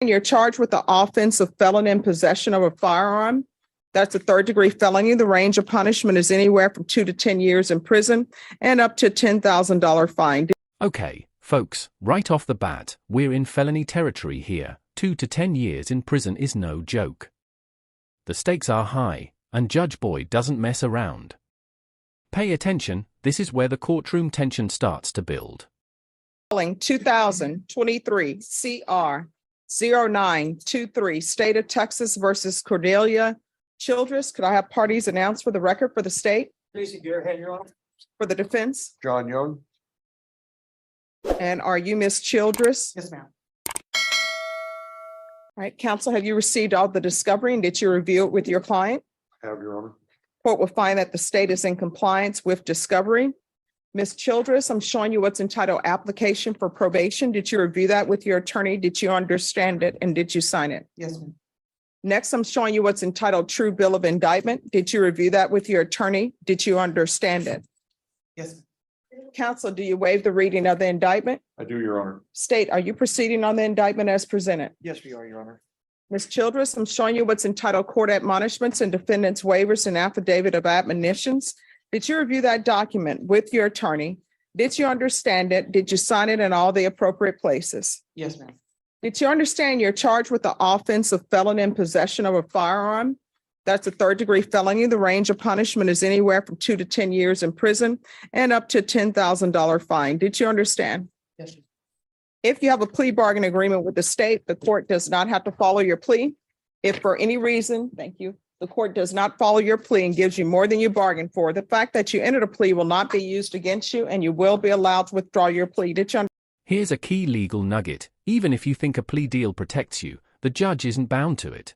And you're charged with the offense of felony in possession of a firearm. That's a third-degree felony. The range of punishment is anywhere from 2 to 10 years in prison and up to a $10,000 fine. Okay, folks, right off the bat, we're in felony territory here. 2 to 10 years in prison is no joke. The stakes are high, and Judge Boyd doesn't mess around. Pay attention, this is where the courtroom tension starts to build. 2023 CR 0923, State of Texas versus Cornelia Childris. Could I have parties announced for the record for the state? Tracy Bearhead, Your Honor. For the defense? John Young. And are you Ms. Childris? Yes, ma'am. All right, counsel, have you received all the discovery and did you review it with your client? Have, Your Honor. Court will find that the state is in compliance with discovery. Ms. Childris, I'm showing you what's entitled application for probation. Did you review that with your attorney? Did you understand it and did you sign it? Yes, ma'am. Next, I'm showing you what's entitled true bill of indictment. Did you review that with your attorney? Did you understand it? Yes, ma'am. Counsel, do you waive the reading of the indictment? I do, Your Honor. State, are you proceeding on the indictment as presented? Yes, we are, Your Honor. Ms. Childris, I'm showing you what's entitled court admonishments and defendants waivers and affidavit of admonitions. Did you review that document with your attorney? Did you understand it? Did you sign it in all the appropriate places? Yes, ma'am. Did you understand you're charged with the offense of felon in possession of a firearm? That's a third-degree felony. The range of punishment is anywhere from 2 to 10 years in prison and up to a $10,000 fine. Did you understand? Yes, ma'am. If you have a plea bargain agreement with the state, the court does not have to follow your plea. If for any reason, thank you, the court does not follow your plea and gives you more than you bargained for, the fact that you entered a plea will not be used against you and you will be allowed to withdraw your plea. Did you understand? Here's a key legal nugget. Even if you think a plea deal protects you, the judge isn't bound to it.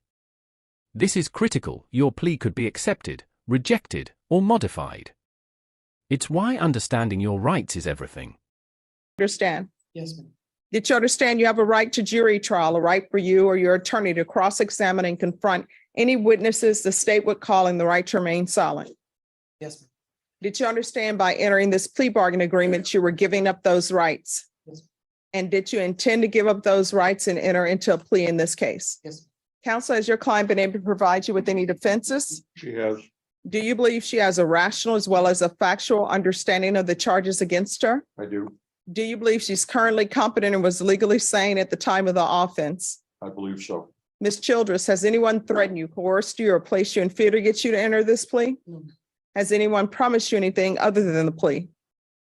This is critical. Your plea could be accepted, rejected, or modified. It's why understanding your rights is everything. Understand? Yes, ma'am. Did you understand you have a right to jury trial, a right for you or your attorney to cross-examine and confront any witnesses the state would call and the right to remain silent? Yes, ma'am. Did you understand by entering this plea bargain agreement, you were giving up those rights? Yes, ma'am. And did you intend to give up those rights and enter into a plea in this case? Yes, ma'am. Counsel, has your client been able to provide you with any defenses? She has. Do you believe she has a rational as well as a factual understanding of the charges against her? I do. Do you believe she's currently competent and was legally sane at the time of the offense? I believe so. Ms. Childris, has anyone threatened you, coerced you, or placed you in fear to get you to enter this plea? No, ma'am. Has anyone promised you anything other than the plea?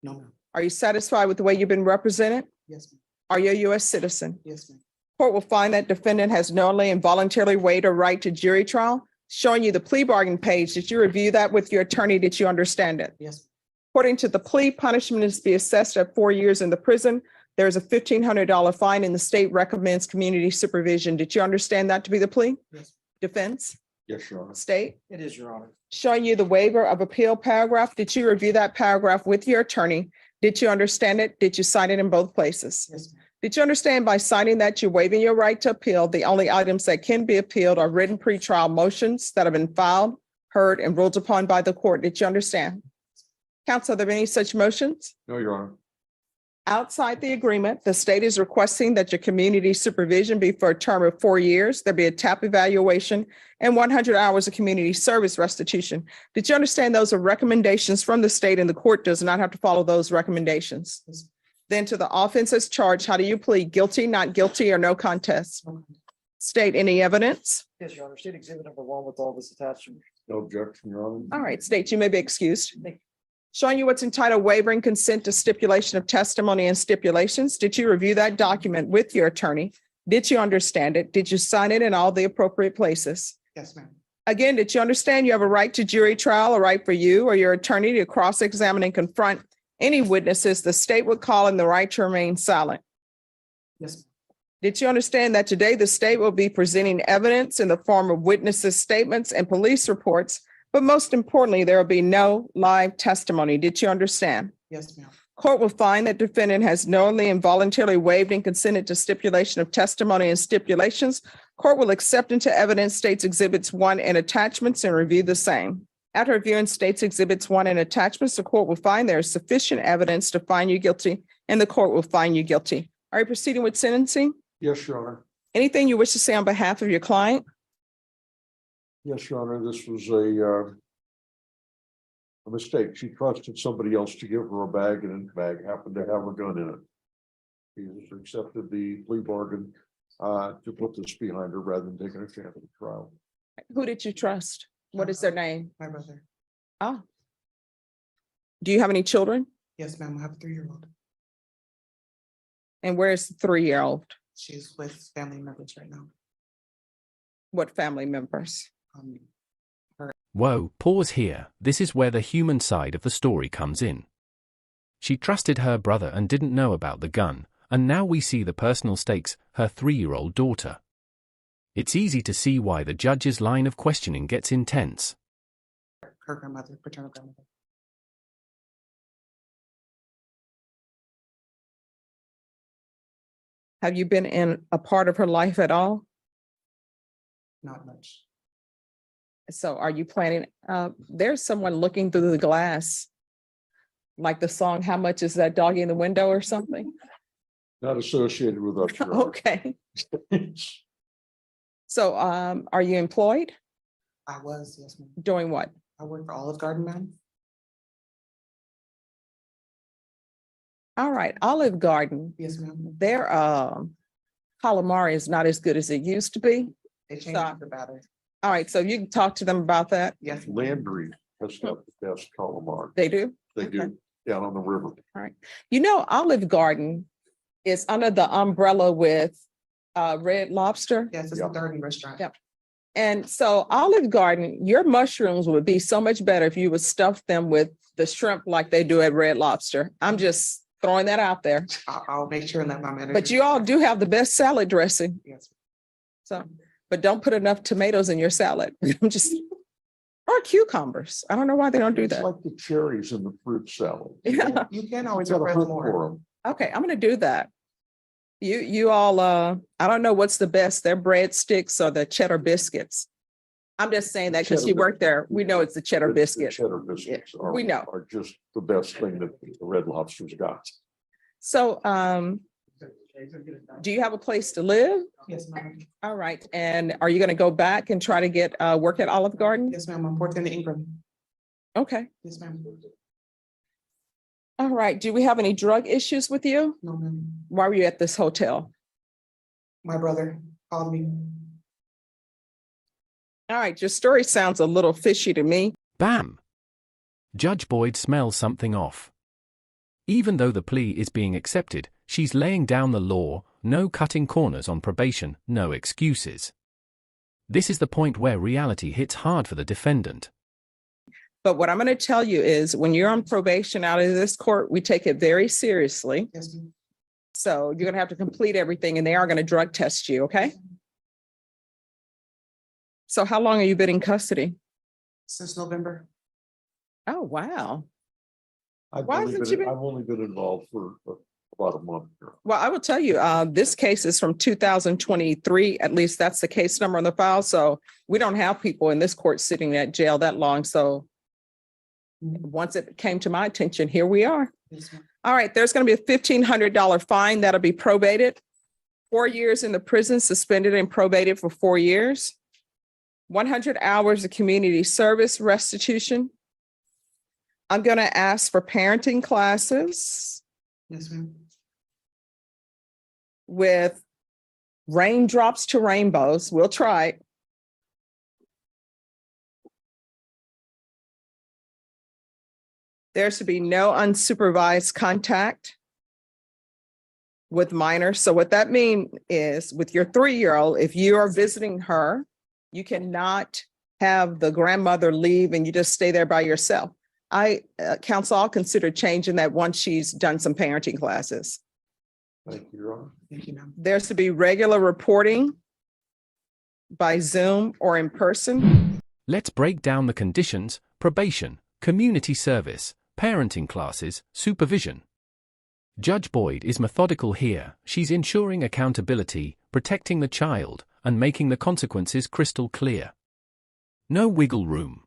No, ma'am. Are you satisfied with the way you've been represented? Yes, ma'am. Are you a U.S. citizen? Yes, ma'am. Court will find that defendant has knowingly and voluntarily waived a right to jury trial. Showing you the plea bargain page. Did you review that with your attorney? Did you understand it? Yes, ma'am. According to the plea, punishment is to be assessed at 4 years in the prison. There's a $1,500 fine and the state recommends community supervision. Did you understand that to be the plea? Yes. Defense? Yes, Your Honor. State? It is, Your Honor. Showing you the waiver of appeal paragraph. Did you review that paragraph with your attorney? Did you understand it? Did you sign it in both places? Yes, ma'am. Did you understand by signing that you're waiving your right to appeal? The only items that can be appealed are written pretrial motions that have been filed, heard, and ruled upon by the court. Did you understand? Counsel, are there any such motions? No, Your Honor. Outside the agreement, the state is requesting that your community supervision be for a term of 4 years. There be a TAP evaluation and 100 hours of community service restitution. Did you understand those are recommendations from the state and the court does not have to follow those recommendations? Yes. Then to the offense as charged, how do you plead? Guilty, not guilty, or no contest? No. State, any evidence? Yes, Your Honor. State exhibit number 1 with all this attachment. No objection, Your Honor. All right, state, you may be excused. Showing you what's entitled wavering consent to stipulation of testimony and stipulations. Did you review that document with your attorney? Did you understand it? Did you sign it in all the appropriate places? Yes, ma'am. Again, did you understand you have a right to jury trial, a right for you or your attorney to cross-examine and confront any witnesses the state would call and the right to remain silent? Yes, ma'am. Did you understand that today the state will be presenting evidence in the form of witnesses' statements and police reports, but most importantly, there will be no live testimony? Did you understand? Yes, ma'am. Court will find that defendant has knowingly and voluntarily waived and consented to stipulation of testimony and stipulations. Court will accept into evidence states exhibits 1 and attachments and review the same. After reviewing states exhibits 1 and attachments, the court will find there is sufficient evidence to find you guilty and the court will find you guilty. Are you proceeding with sentencing? Yes, Your Honor. Anything you wish to say on behalf of your client? Yes, Your Honor, this was a mistake. She trusted somebody else to give her a bag, and the bag happened to have a gun in it. She accepted the plea bargain to put this behind her rather than taking a chance at the trial. Who did you trust? What is their name? My brother. Oh. Do you have any children? Yes, ma'am. I have a 3-year-old. And where's the 3-year-old? She's with family members right now. What family members? Whoa, pause here. This is where the human side of the story comes in. She trusted her brother and didn't know about the gun, and now we see the personal stakes, her 3-year-old daughter. It's easy to see why the judge's line of questioning gets intense. Her grandmother, paternal grandmother. Have you been in a part of her life at all? Not much. So are you planning, there's someone looking through the glass, like the song, How Much Is That Doggy in the Window or something? Not associated with us. Your Honor. Okay. So are you employed? I was, yes, ma'am. Doing what? I work for Olive Garden, ma'am. All right, Olive Garden, Yes, ma'am. their calamari is not as good as it used to be. They changed the batter. All right, so you can talk to them about that. Yes. ma'am. Landry has got the best calamari. They do? They Okay. do, down on the river. All right. You know, Olive Garden is under the umbrella with Red Lobster. Yes, it's Yeah. a dirty restaurant. Yep. And so Olive Garden, your mushrooms would be so much better if you would stuff them with the shrimp like they do at Red Lobster. I'm just throwing that out there. I'll make sure and let my manager. But you all do have the best salad dressing. Yes. So, but don't put enough tomatoes in your salad. I'm just, or cucumbers. I don't know why they don't do It's that. like the cherries in the fruit salad. Yeah. You can always It's got a request hook more. for 'em. Okay, I'm gonna do that. You all, I don't know what's the best, their breadsticks or the cheddar biscuits. I'm just saying that because Cheddar you work there. We know it's the cheddar The biscuit. cheddar biscuits are, we know. are just the best thing that the Red Lobster's got. So, do you have a place to live? Yes, ma'am. All right, and are you gonna go back and try to get work at Olive Garden? Yes, ma'am. I'm working in Ingram. Okay, Yes, ma'am. all right. Do we have any drug issues with you? No, ma'am. Why were you at this hotel? My brother called me. All right, your story sounds a little fishy to me. Bam! Judge Boyd smells something off. Even though the plea is being accepted, she's laying down the law, no cutting corners on probation, no excuses. This is the point where reality hits hard for the defendant. But what I'm going to tell you is when you're on probation out of this court, we take it very seriously. Yes, ma'am. So you're going to have to complete everything and they are going to drug test you, okay? So how long have you been in custody? Since November. Oh, wow. I've Why only hasn't been- you been- I've only been involved for about a month. here. Well, I will tell you, this case is from 2023. At least that's the case number on the file. So we don't have people in this court sitting at jail that long. So once it came to my attention, here we are. Yes, ma'am. All right, there's going to be a $1,500 fine that'll be probated. 4 years in the prison, suspended and probated for 4 years. 100 hours of community service restitution. I'm going to ask for parenting classes Yes, ma'am. with raindrops to rainbows. We'll try it. There should be no unsupervised contact with minors. So what that means is with your 3-year-old, if you are visiting her, you cannot have the grandmother leave and you just stay there by yourself. Counsel, I'll consider changing that once she's done some parenting classes. Thank you, Your Honor. Thank you, ma'am. There's to be regular reporting by Zoom or in person. Let's break down the conditions: probation, community service, parenting classes, supervision. Judge Boyd is methodical here. She's ensuring accountability, protecting the child, and making the consequences crystal clear. No wiggle room.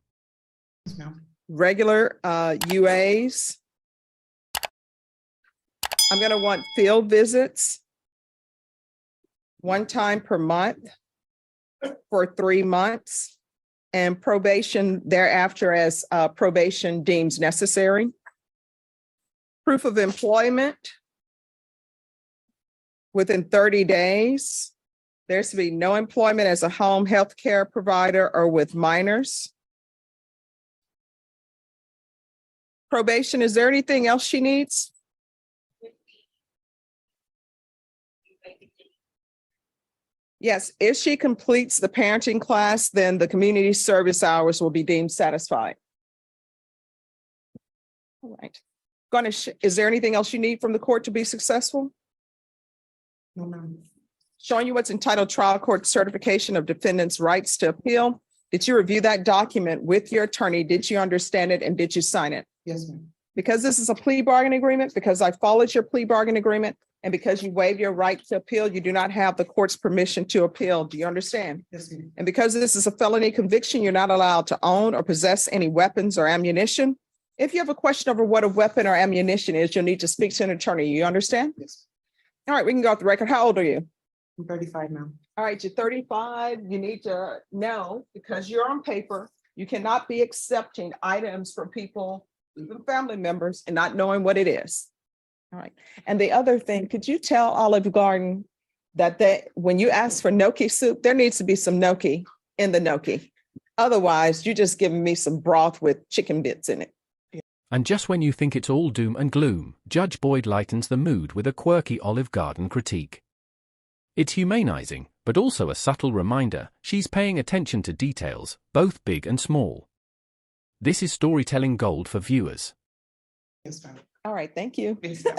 Yes, ma'am. Regular UAs. I'm going to want field visits one time per month for 3 months, and probation thereafter as probation deems necessary. Proof of employment within 30 days. There's to be no employment as a home health care provider or with minors. Probation, is there anything else she needs? Yes, if she completes the parenting class, then the community service hours will be deemed satisfied. All right. Is there anything else you need from the court to be successful? No, ma'am. Showing you what's entitled Trial Court Certification of Defendant's Rights to Appeal. Did you review that document with your attorney? Did you understand it and did you sign it? Yes, ma'am. Because this is a plea bargain agreement, because I followed your plea bargain agreement, and because you waive your right to appeal, you do not have the court's permission to appeal. Do you understand? Yes, ma'am. And because this is a felony conviction, you're not allowed to own or possess any weapons or ammunition. If you have a question over what a weapon or ammunition is, you'll need to speak to an attorney. You understand? Yes. All right, we can go off the record. How old are you? I'm 35 now. All right, you're 35. You need to know, because you're on paper, you cannot be accepting items from people, even family members, and not knowing what it is. All right. And the other thing, could you tell Olive Garden that when you ask for gnocchi soup, there needs to be some gnocchi in the gnocchi. Otherwise, you're just giving me some broth with chicken bits in it. And just when you think it's all doom and gloom, Judge Boyd lightens the mood with a quirky Olive Garden critique. It's humanizing, but also a subtle reminder she's paying attention to details, both big and small. This is storytelling gold for viewers. Yes, ma'am. All right, thank you. Yes, ma'am.